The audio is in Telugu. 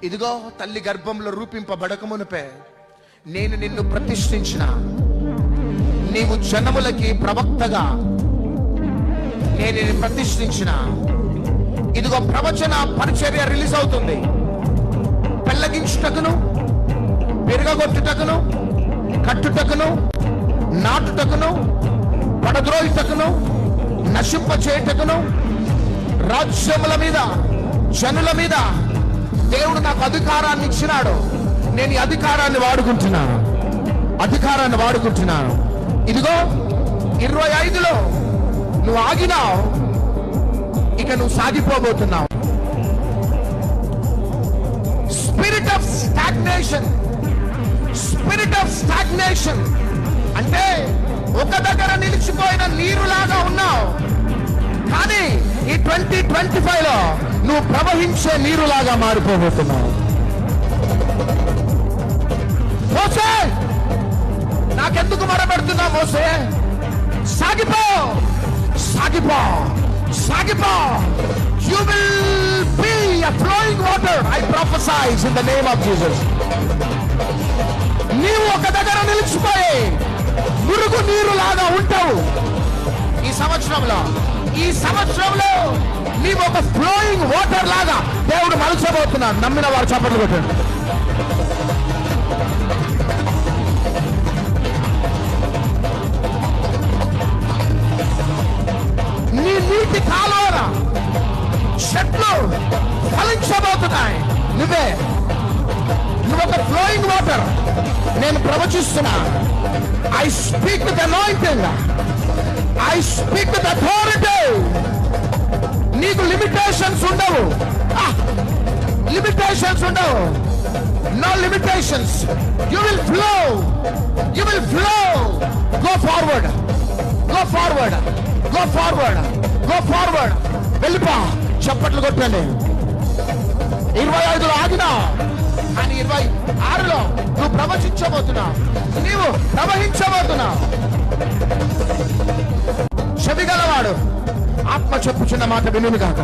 ఇదిగో తల్లి గర్భంలో రూపింపబడక మునిపే నేను నిన్ను ప్రతిష్ఠించిన, నీవు జనములకి ప్రవక్తగా నేను నిన్ను ప్రతిష్ఠించిన. ఇదిగో ప్రవచన పరిచర్య రిలీజ్ అవుతుంది. పెళ్లగించుటకును, పెరగగొట్టుటకును, కట్టుటకును, నాటుటకును, పడద్రోయుటకును, నశింప చేయుటకును, రాజ్యముల మీద, జనుల మీద దేవుడు నాకు అధికారాన్ని ఇచ్చినాడు. నేను ఈ అధికారాన్ని వాడుకుంటున్నాను. ఇదిగో 25లో నువ్వు ఆగినావు, ఇక నువ్వు సాగిపోబోతున్నావు. స్పిరిట్ ఆఫ్ స్టాగ్నేషన్ అంటే ఒక దగ్గర నిలిచిపోయిన నీరులాగా ఉన్నావు. కానీ ఈ 2025లో నువ్వు ప్రవహించే నీరులాగా మారిపోబోతున్నావు. మోసే, నాకెందుకు మరపెడుతున్నావు? మోసే, సాగిపో. You will be a flowing water. I prophesy in the name of Jesus. నీవు ఒక దగ్గర నిలిచిపోయి మురుగు నీరు లాగా ఉంటావు. ఈ సంవత్సరంలో నీవు ఒక ఫ్లోయింగ్ వాటర్ లాగా దేవుడు మలచబోతున్నాడు. నమ్మిన వారు చప్పట్లు కొట్టండి. నీ నీటి కాలువల చెట్లు ఫలించబోతున్నాయి. నువ్వు ఒక ఫ్లోయింగ్ వాటర్. నేను ప్రవచిస్తున్నా. I speak with anointing. I speak with authority. నీకు లిమిటేషన్స్ ఉండవు. No limitations. You will flow. Go forward. వెళ్ళిపో. చప్పట్లు కొట్టండి. 25లో ఆగినా కానీ 26లో నువ్వు ప్రవచించబోతున్నావు. నీవు ప్రవహించబోతున్నావు. చెవిగలవాడు ఆత్మ చెప్పుచున్న మాట వినుగాక.